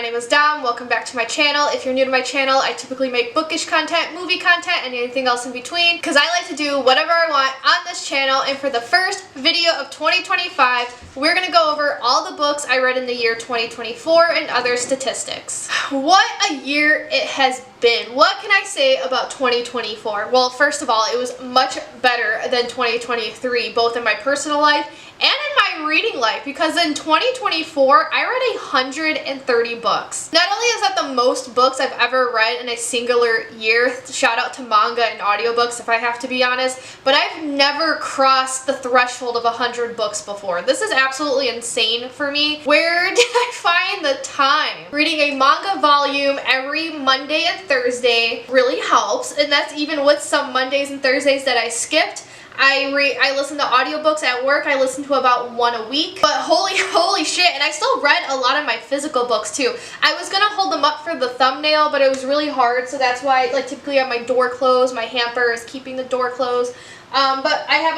name is Dom. Welcome back to my channel. If you're new to my channel, I typically make bookish content, movie content, and anything else in between because I like to do whatever I want on this channel. And for the first video of 2025, we're going to go over all the books I read in the year 2024 and other statistics. What a year it has been. What can I say about 2024? Well, first of all, it was much better than 2023, both in my personal life and in my reading life, because in 2024 I read 130 books. Not only is that the most books I've ever read in a singular year, shout out to manga and audiobooks if I have to be honest, but I've never crossed the threshold of 100 books before. This is absolutely insane for me. Where did I find the time? Reading a manga volume every Monday and Thursday really helps, and that's even with some Mondays and Thursdays that I skipped. I listen to audiobooks at work. I listen to about one a week. But holy shit, and I still read a lot of my physical books too. I was gonna hold them up for the thumbnail, but it was really hard, so that's why, like, typically I have my door closed. My hamper is keeping the door closed. But I have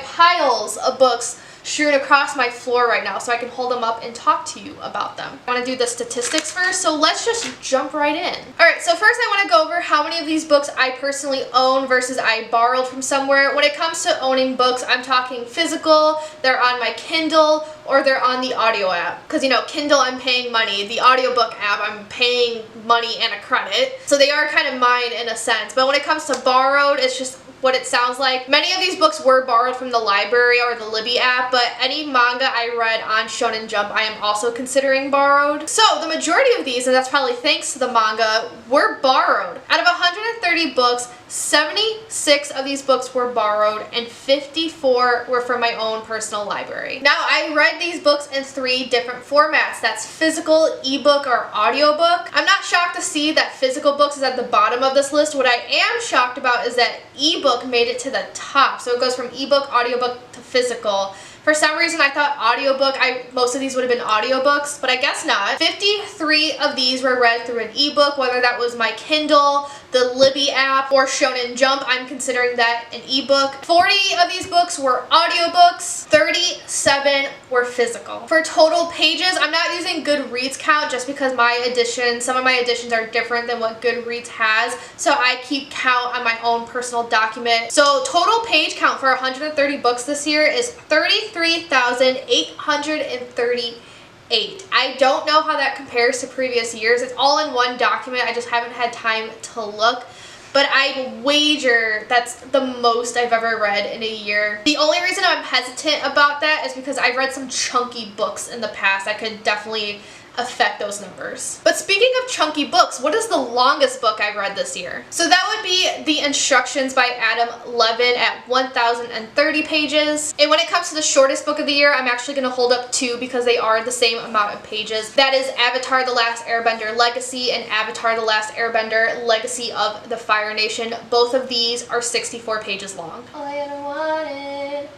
piles of books strewn across my floor right now so I can hold them up and talk to you about them. I want to do the statistics first, so let's just jump right in. Alright, so first I want to go over how many of these books I personally own versus I borrowed from somewhere. When it comes to owning books, I'm talking physical, they're on my Kindle, or they're on the audio app. Because, you know, Kindle I'm paying money, the audiobook app I'm paying money and a credit. So they are kind of mine in a sense. But when it comes to borrowed, it's just what it sounds like. Many of these books were borrowed from the library or the Libby app, but any manga I read on Shonen Jump I am also considering borrowed. So the majority of these, and that's probably thanks to the manga, were borrowed. Out of 130 books, 76 of these books were borrowed and 54 were from my own personal library. Now, I read these books in 3 different formats. That's physical, ebook, or audiobook. I'm not shocked to see that physical books is at the bottom of this list. What I am shocked about is that ebook made it to the top. So it goes from ebook, audiobook to physical. For some reason I thought audiobook, most of these would have been audiobooks, but I guess not. 53 of these were read through an ebook, whether that was my Kindle, the Libby app, or Shonen Jump. I'm considering that an ebook. 40 of these books were audiobooks, 37 were physical. For total pages, I'm not using Goodreads count just because some of my editions are different than what Goodreads has, so I keep count on my own personal document. So total page count for 130 books this year is 33,838. I don't know how that compares to previous years. It's all in one document. I just haven't had time to look. But I'd wager that's the most I've ever read in a year. The only reason I'm hesitant about that is because I've read some chunky books in the past that could definitely affect those numbers. But speaking of chunky books, what is the longest book I've read this year? So that would be The Instructions by Adam Levin at 1,030 pages. And when it comes to the shortest book of the year, I'm actually going to hold up 2 because they are the same amount of pages. That is Avatar: The Last Airbender Legacy and Avatar: The Last Airbender Legacy of the Fire Nation. Both of these are 64 pages long. All I ever wanted,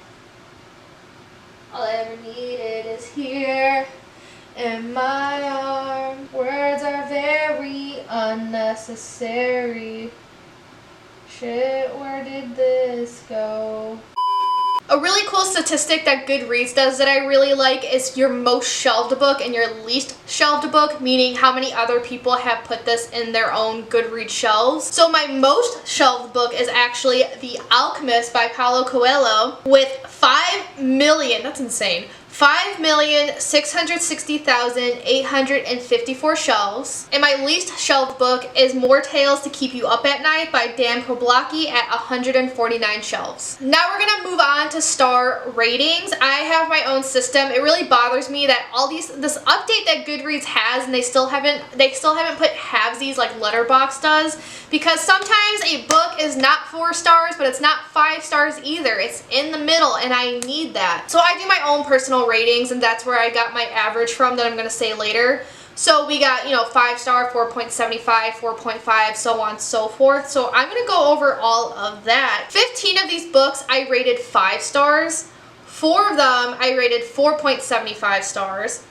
all I ever needed is here in my arm. Words are very unnecessary. Shit, where did this go? A really cool statistic that Goodreads does that I really like is your most shelved book and your least shelved book, meaning how many other people have put this in their own Goodreads shelves. So my most shelved book is actually The Alchemist by Paulo Coelho with 5 million, that's insane, 5,660,854 shelves. And my least shelved book is More Tales to Keep You Up at Night by Dan Koblacki at 149 shelves. Now we're gonna move on to star ratings. I have my own system. It really bothers me that this update that Goodreads has, and they still haven't put halvesies like Letterboxd does, because sometimes a book is not 4 stars, but it's not 5 stars either. It's in the middle, and I need that. So I do my own personal ratings, and that's where I got my average from that I'm going to say later. So we got, 5-star, 4.75, 4.5, so on and so forth. So I'm going to go over all of that. 15 of these books I rated 5 stars. 4 of them I rated 4.75 stars.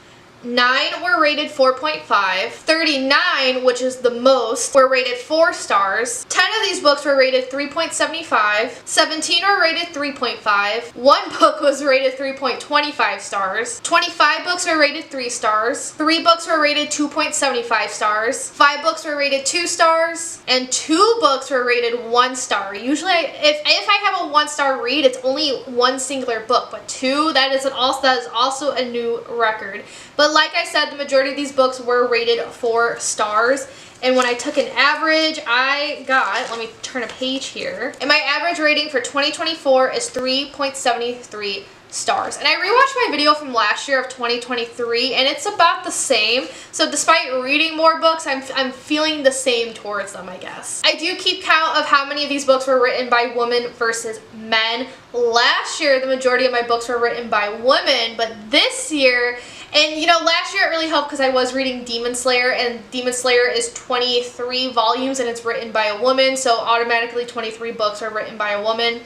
9 were rated 4.5, 39, which is the most, were rated 4 stars, 10 of these books were rated 3.75, 17 were rated 3.5, 1 book was rated 3.25 stars, 25 books were rated 3 stars, 3 books were rated 2.75 stars, 5 books were rated 2 stars, and 2 books were rated 1 star. Usually, if I have a 1-star read, it's only one singular book, but 2, that is also a new record. But like I said, the majority of these books were rated 4 stars. And when I took an average, I got, let me turn a page here, and my average rating for 2024 is 3.73 stars. And I rewatched my video from last year of 2023, and it's about the same. So despite reading more books, I'm feeling the same towards them, I guess. I do keep count of how many of these books were written by women versus men. Last year, the majority of my books were written by women, but this year, and you know, last year it really helped because I was reading Demon Slayer, and Demon Slayer is 23 volumes and it's written by a woman, so automatically 23 books are written by a woman.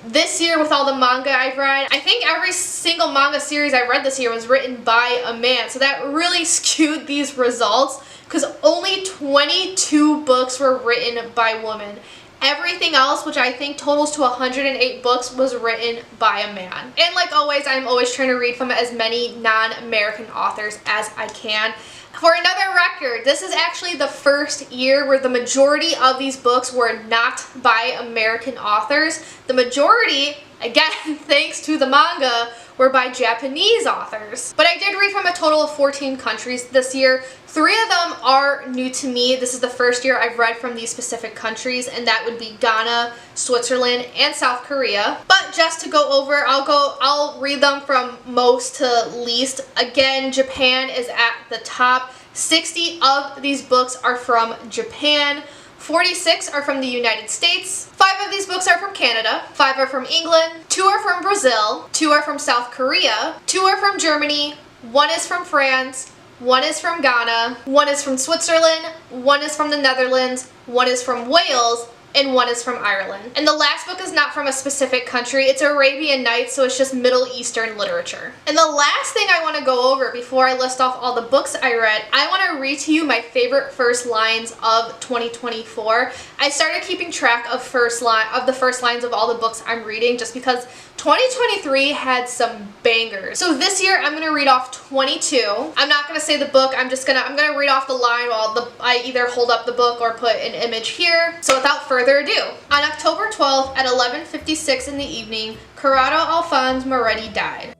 This year, with all the manga I've read, I think every single manga series I read this year was written by a man, so that really skewed these results because only 22 books were written by women. Everything else, which I think totals to 108 books, was written by a man. And like always, I'm always trying to read from as many non-American authors as I can. For another record, this is actually the first year where the majority of these books were not by American authors. The majority, again, thanks to the manga, were by Japanese authors. But I did read from a total of 14 countries this year. 3 of them are new to me. This is the first year I've read from these specific countries, and that would be Ghana, Switzerland, and South Korea. But just to go over, I'll read them from most to least. Again, Japan is at the top. 60 of these books are from Japan. 46 are from the United States, 5 of these books are from Canada, 5 are from England, 2 are from Brazil, 2 are from South Korea, 2 are from Germany, 1 is from France, 1 is from Ghana, 1 is from Switzerland, 1 is from the Netherlands, 1 is from Wales, and 1 is from Ireland. And the last book is not from a specific country, it's Arabian Nights, so it's just Middle Eastern literature. And the last thing I want to go over before I list off all the books I read, I want to read to you my favorite first lines of 2024. I started keeping track of the first lines of all the books I'm reading just because 2023 had some bangers. So this year I'm gonna read off 22. I'm not gonna say the book, I'm gonna read off the line while I either hold up the book or put an image here. So without further ado, on October 12th at 11:56 in the evening, Corrado Alphonse Moretti died.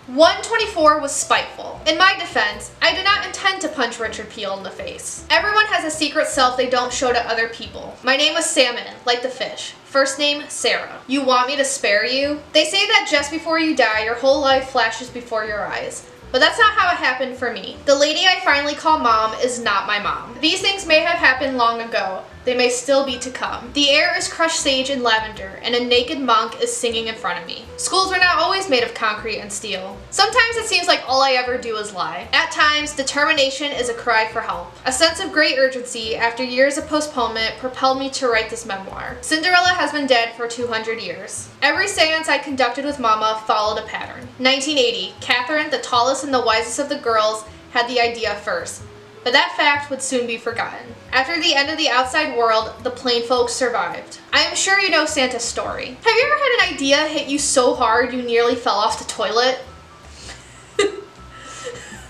124 was spiteful. In my defense, I did not intend to punch Richard Peel in the face. Everyone has a secret self they don't show to other people. My name was Salmon, like the fish. First name, Sarah. You want me to spare you? They say that just before you die, your whole life flashes before your eyes. But that's not how it happened for me. The lady I finally call mom is not my mom. These things may have happened long ago. They may still be to come. The air is crushed sage and lavender, and a naked monk is singing in front of me. Schools are not always made of concrete and steel. Sometimes it seems like all I ever do is lie. At times, determination is a cry for help. A sense of great urgency, after years of postponement, propelled me to write this memoir. Cinderella has been dead for 200 years. Every seance I conducted with Mama followed a pattern. 1980, Catherine, the tallest and the wisest of the girls, had the idea first. But that fact would soon be forgotten. After the end of the outside world, the plain folks survived. I am sure you know Santa's story. Have you ever had an idea hit you so hard you nearly fell off the toilet?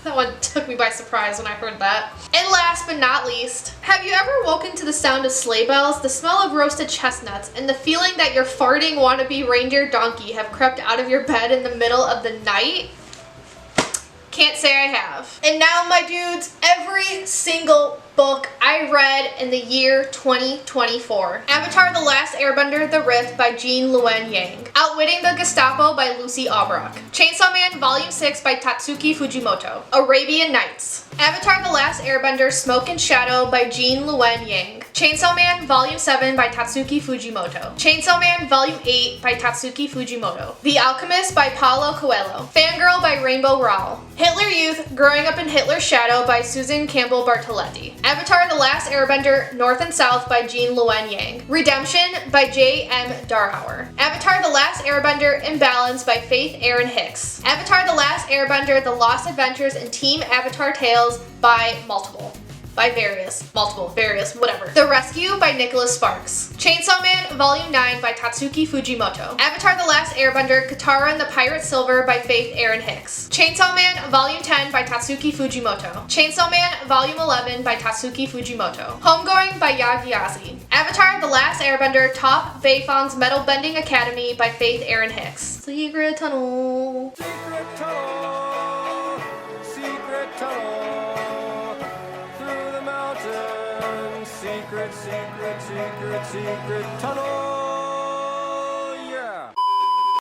That one took me by surprise when I heard that. And last but not least, have you ever woken to the sound of sleigh bells, the smell of roasted chestnuts, and the feeling that your farting wannabe reindeer donkey have crept out of your bed in the middle of the night? Can't say I have. And now, my dudes, every single book I read in the year 2024. Avatar: The Last Airbender, The Rift by Jean Luen Yang. Outwitting the Gestapo by Lucy Aubrac. Chainsaw Man Volume 6 by Tatsuki Fujimoto. Arabian Nights. Avatar: The Last Airbender, Smoke and Shadow by Jean Luen Yang. Chainsaw Man Volume 7 by Tatsuki Fujimoto. Chainsaw Man Volume 8 by Tatsuki Fujimoto. The Alchemist by Paulo Coelho. Fangirl by Rainbow Rowell. Hitler Youth, Growing Up in Hitler's Shadow by Susan Campbell Bartoletti. Avatar: The Last Airbender, North and South by Jean Luen Yang. Redemption by J.M. Darhauer. Avatar: The Last Last Airbender Imbalance by Faith Erin Hicks. Avatar The Last Airbender, The Lost Adventures and Team Avatar Tales by various, whatever. The Rescue by Nicholas Sparks. Chainsaw Man Volume 9 by Tatsuki Fujimoto. Avatar The Last Airbender Katara and the Pirate Silver by Faith Erin Hicks. Chainsaw Man Volume 10 by Tatsuki Fujimoto. Chainsaw Man Volume 11 by Tatsuki Fujimoto. Homegoing by Yagyazi. Avatar The Last Airbender Top Beifong's Metal Bending Academy by Faith Erin Hicks. Secret Tunnel. Secret tunnel, secret tunnel, through the mountains, secret, secret, secret, secret tunnel, yeah.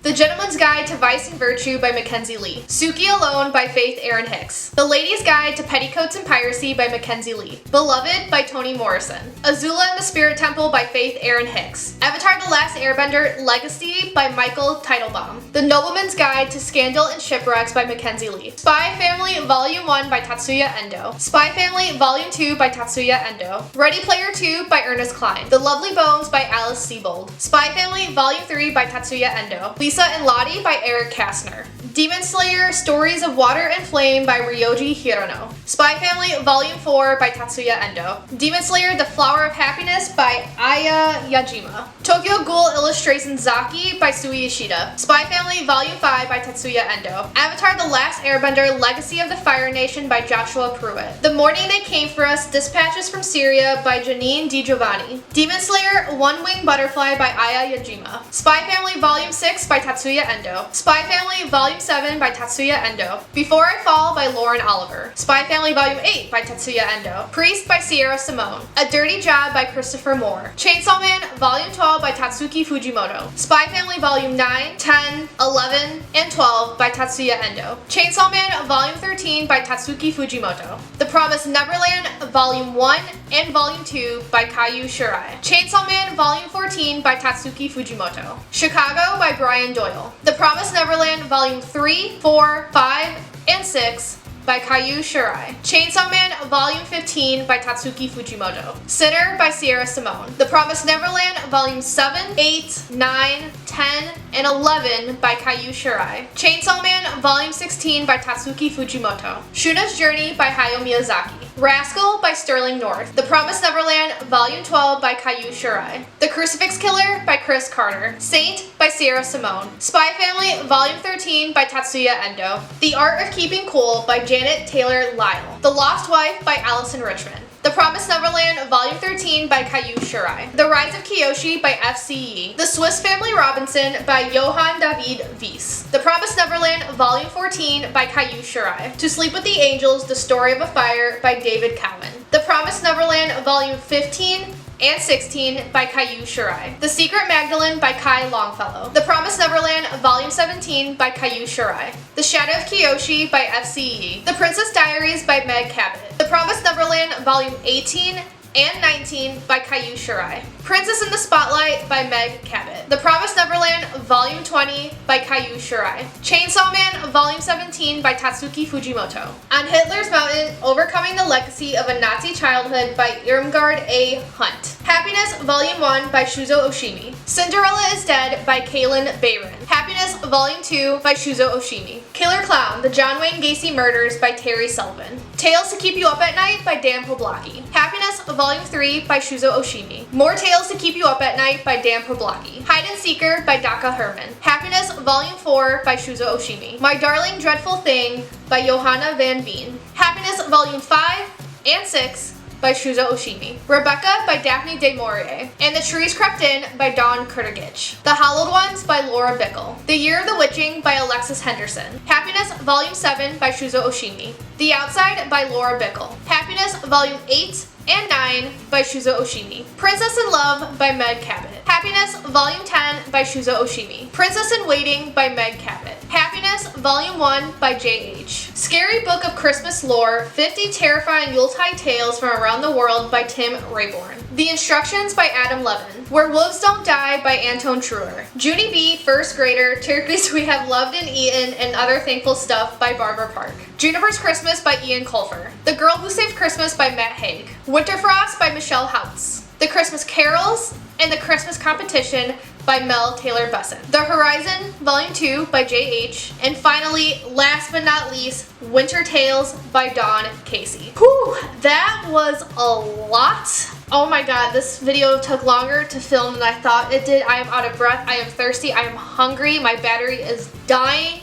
The Gentleman's Guide to Vice and Virtue by Mackenzie Lee. Suki Alone by Faith Erin Hicks. The Lady's Guide to Petticoats and Piracy by Mackenzie Lee. Beloved by Toni Morrison. Azula and the Spirit Temple by Faith Erin Hicks. Avatar The Last Airbender Legacy by Michael Teitelbaum. The Nobleman's Guide to Scandal and Shipwrecks by Mackenzie Lee. Spy Family Volume 1 by Tatsuya Endo. Spy Family Volume 2 by Tatsuya Endo. Ready Player 2 by Ernest Cline. The Lovely Bones by Alice Sebold. Spy Family Volume 3 by Tatsuya Endo. Lisa and Lottie by Eric Kastner. Demon Slayer Stories of Water and Flame by Ryoji Hirano. Spy Family Volume 4 by Tatsuya Endo. Demon Slayer The Flower of Happiness by Aya Yajima. Tokyo Ghoul Illustrations Zaki by Sui Ishida. Spy Family Volume 5 by Tatsuya Endo. Avatar The Last Airbender Legacy of the Fire Nation by Joshua Pruitt. The Morning They Came For Us Dispatches from Syria by Janine DiGiovanni. Demon Slayer One Wing Butterfly by Aya Yajima. Spy Family Volume 6 by Tatsuya Endo. Spy Family Volume 7 by Tatsuya Endo. Before I Fall by Lauren Oliver. Spy Family Volume 8 by Tatsuya Endo. Priest by Sierra Simone. A Dirty Job by Christopher Moore. Chainsaw Man Volume 12 by Tatsuki Fujimoto. Spy Family Volume 9, 10, 11, and 12 by Tatsuya Endo. Chainsaw Man Volume 13 by Tatsuki Fujimoto. The Promised Neverland Volume 1 and Volume 2 by Kaiju Shirai. Chainsaw Man Volume 14 by Tatsuki Fujimoto. Chicago by Brian Doyle. The Promised Neverland Volume 3, 4, 5, and 6 by Kaiju Shirai. Chainsaw Man Volume 15 by Tatsuki Fujimoto. Sinner by Sierra Simone. The Promised Neverland Volume 7, 8, 9, 10, and 11 by Kaiju Shirai. Chainsaw Man Volume 16 by Tatsuki Fujimoto. Shuna's Journey by Hayao Miyazaki. Rascal by Sterling North. The Promised Neverland Volume 12 by Kaiju Shirai. The Crucifix Killer by Chris Carter. Saint by Sierra Simone. Spy Family Volume 13 by Tatsuya Endo. The Art of Keeping Cool by Janet Taylor Lyle. The Lost Wife by Allison Richmond. The Promised Neverland Volume 13 by Kaiju Shirai. The Rise of Kyoshi by F.C.E. The Swiss Family Robinson by Johann David Weiss. The Promised Neverland Volume 14 by Kaiju Shirai. To Sleep with the Angels, The Story of a Fire by David Cowan. The Promised Neverland Volume 15 and 16 by Kaiju Shirai. The Secret Magdalene by Kai Longfellow. The Promised Neverland Volume 17 by Kaiju Shirai. The Shadow of Kyoshi by F.C.E. The Princess Diaries by Meg Cabot. The Promised Neverland Volume 18 and 19 by Kaiju Shirai. Princess in the Spotlight by Meg Cabot. The Promised Neverland Volume 20 by Kaiju Shirai. Chainsaw Man Volume 17 by Tatsuki Fujimoto. On Hitler's Mountain, Overcoming the Legacy of a Nazi Childhood by Irmgard A. Hunt. Happiness Volume 1 by Shuzo Oshimi. Cinderella is Dead by Kaylin Bayron. Happiness Volume 2 by Shuzo Oshimi. Killer Clown, The John Wayne Gacy Murders by Terry Sullivan. Tales to Keep You Up at Night by Dan Poblocki. Happiness Volume 3 by Shuzo Oshimi. More Tales to Keep You Up at Night by Dan Poblocki. Hide and Seeker by Daka Herman. Happiness Volume 4 by Shuzo Oshimi. My Darling Dreadful Thing by Johanna Van Veen. Happiness Volume 5 and 6 by Shuzo Oshimi. Rebecca by Daphne du Maurier. And The Trees Crept In by Dawn Kurtagich. The Hallowed Ones by Laura Bickle. The Year of the Witching by Alexis Henderson. Happiness Volume 7 by Shuzo Oshimi. The Outside by Laura Bickle. Happiness Volume 8 and 9 by Shuzo Oshimi. Princess in Love by Meg Cabot. Happiness Volume 10 by Shuzo Oshimi. Princess in Waiting by Meg Cabot. Happiness Volume 1 by J.H. Scary Book of Christmas Lore, 50 Terrifying Yuletide Tales from Around the World by Tim Rayborn. The Instructions by Adam Levin. Where Wolves Don't Die by Anton Truer. Junie B, First Grader, Turkeys We Have Loved and Eaten, and Other Thankful Stuff by Barbara Park. Juniper's Christmas by Ian Colfer. The Girl Who Saved Christmas by Matt Haig. Winterfrost by Michelle Houtz. The Christmas Carols and the Christmas Competition by Mel Taylor Besson. The Horizon Volume 2 by J.H. And finally, last but not least, Winter Tales by Dawn Casey. Whew, that was a lot. Oh my god, this video took longer to film than I thought it did. I am out of breath, I am thirsty, I am hungry, my battery is dying.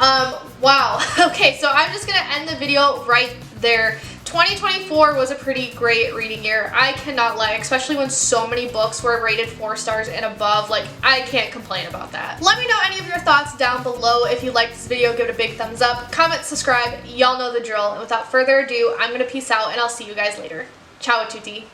Wow. Okay, so I'm just gonna end the video right there. 2024 was a pretty great reading year. I cannot lie, especially when so many books were rated 4 stars and above. Like, I can't complain about that. Let me know any of your thoughts down below. If you liked this video, give it a big thumbs up. Comment, subscribe. Y'all know the drill. And without further ado, I'm gonna peace out and I'll see you guys later. Ciao a tutti.